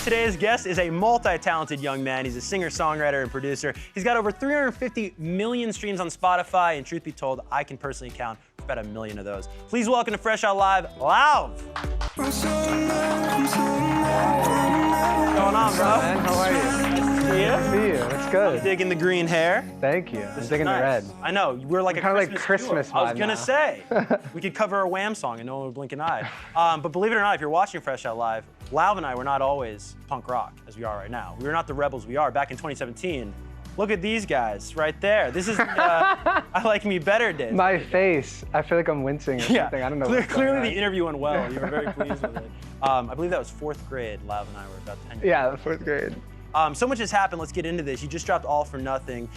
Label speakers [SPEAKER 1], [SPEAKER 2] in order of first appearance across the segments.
[SPEAKER 1] today's guest is a multi-talented young man. He's a singer, songwriter, and producer. He's got over 350 million streams on Spotify, and truth be told, I can personally count about 1 million of those. Please welcome to Fresh Out Live, LAUV. What's going on, bro?
[SPEAKER 2] Man, how are you?
[SPEAKER 1] Nice to see you.
[SPEAKER 2] Nice to see you. It's good.
[SPEAKER 1] I'm digging the green hair.
[SPEAKER 2] Thank you. I'm digging the red.
[SPEAKER 1] I know. We're like
[SPEAKER 2] kind
[SPEAKER 1] a
[SPEAKER 2] of like Christmas
[SPEAKER 1] duo. I was
[SPEAKER 2] vibe
[SPEAKER 1] gonna
[SPEAKER 2] now.
[SPEAKER 1] say we could cover a Wham song and no one would blink an eye. But believe it or not, if you're watching Fresh Out Live, LAUV and I were not always punk rock as we are right now. We were not the rebels we are back in 2017. Look at these guys right there. This is I Like Me Better days.
[SPEAKER 2] My face. I feel like I'm wincing or something. I don't know.
[SPEAKER 1] Clearly the interview went well. You were very pleased with it. I believe that was 4th grade. LAUV and I were about 10 years
[SPEAKER 2] Yeah,
[SPEAKER 1] old.
[SPEAKER 2] 4th grade.
[SPEAKER 1] So much has happened. Let's get into this. You just dropped All for Nothing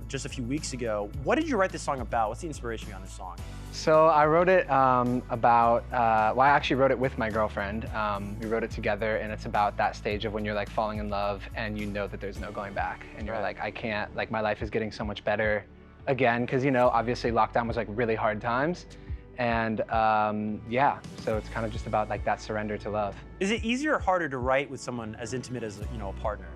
[SPEAKER 1] just a few weeks ago. What did you write this song about? What's the inspiration behind this song?
[SPEAKER 2] So I wrote it well, I actually wrote it with my girlfriend. We wrote it together, and it's about that stage of when you're like falling in love and you know that there's no going back. And you're like, I can't, like my life is getting so much better again, because you know, obviously lockdown was like really hard times. And yeah, so it's kind of just about like that surrender to love.
[SPEAKER 1] Is it easier or harder to write with someone as intimate as a partner?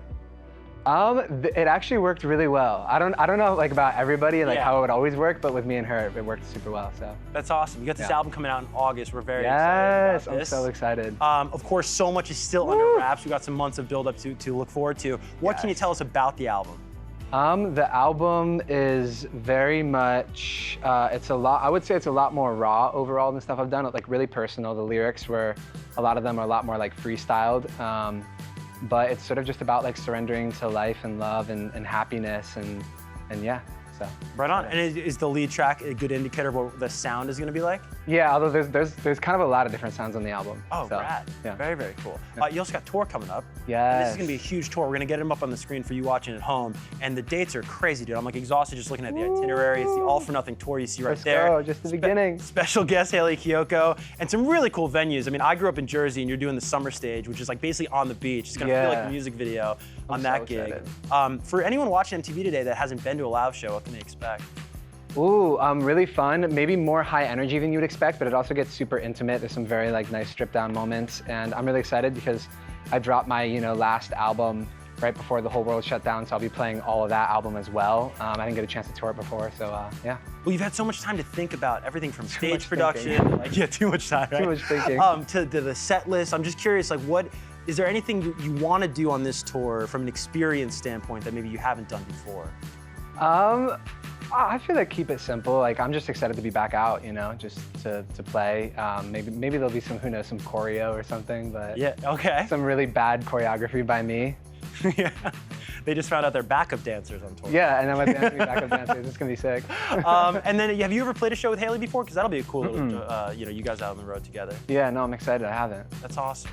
[SPEAKER 2] It actually worked really well. I don't know like about everybody, like how it would always work, but with me and her, it worked super well, so.
[SPEAKER 1] That's awesome. You got this album coming out in August. We're very
[SPEAKER 2] excited
[SPEAKER 1] about this.
[SPEAKER 2] I'm so excited.
[SPEAKER 1] Of course, so much is still under wraps. We got some months of build up to look forward to. What can you tell us about the album?
[SPEAKER 2] The album is very much, it's a lot, I would say it's a lot more raw overall than stuff I've done, like really personal. The lyrics were, a lot of them are a lot more like freestyled. But it's sort of just about like surrendering to life and love and happiness and yeah, so. Right on.
[SPEAKER 1] And is the lead track a good indicator of what the sound is going to be like?
[SPEAKER 2] Yeah, although there's kind of a lot of different sounds on the album.
[SPEAKER 1] Oh,
[SPEAKER 2] so,
[SPEAKER 1] rad.
[SPEAKER 2] Yeah.
[SPEAKER 1] Very, very cool. You also got tour coming up.
[SPEAKER 2] Yes.
[SPEAKER 1] And this is going to be a huge tour. We're going to get them up on the screen for you watching at home. And the dates are crazy, dude. I'm like exhausted just looking at the itinerary. It's the All for Nothing tour you see right there.
[SPEAKER 2] Let's go, just the beginning.
[SPEAKER 1] Special guest Haley Kiyoko, and some really cool venues. I mean, I grew up in Jersey, and you're doing the summer stage, which is like basically on the beach. It's going to feel like a music video on that gig. For anyone watching MTV today that hasn't been to a LAUV show, what can they expect?
[SPEAKER 2] Ooh, really fun. Maybe more high energy than you would expect, but it also gets super intimate. There's some very like nice stripped down moments, and I'm really excited because I dropped my last album right before the whole world shut down, so I'll be playing all of that album as well. I didn't get a chance to tour it before, so yeah.
[SPEAKER 1] Well, you've had so much time to think about everything from stage production, too much time, right?
[SPEAKER 2] Too much thinking.
[SPEAKER 1] To the set list. I'm just curious, like, is there anything you want to do on this tour from an experience standpoint that maybe you haven't done before?
[SPEAKER 2] I feel like keep it simple. Like I'm just excited to be back out, just to play. Maybe there'll be some, who knows, some choreo or something, but
[SPEAKER 1] yeah, okay.
[SPEAKER 2] Some really bad choreography by me.
[SPEAKER 1] Yeah, they just found out they're backup dancers on tour.
[SPEAKER 2] Yeah, and I'm a backup dancers. It's gonna be sick.
[SPEAKER 1] And then, have you ever played a show with Haley before? Because that'll be a cool little, you guys out on the road together.
[SPEAKER 2] Yeah, no, I'm excited. I haven't.
[SPEAKER 1] That's awesome.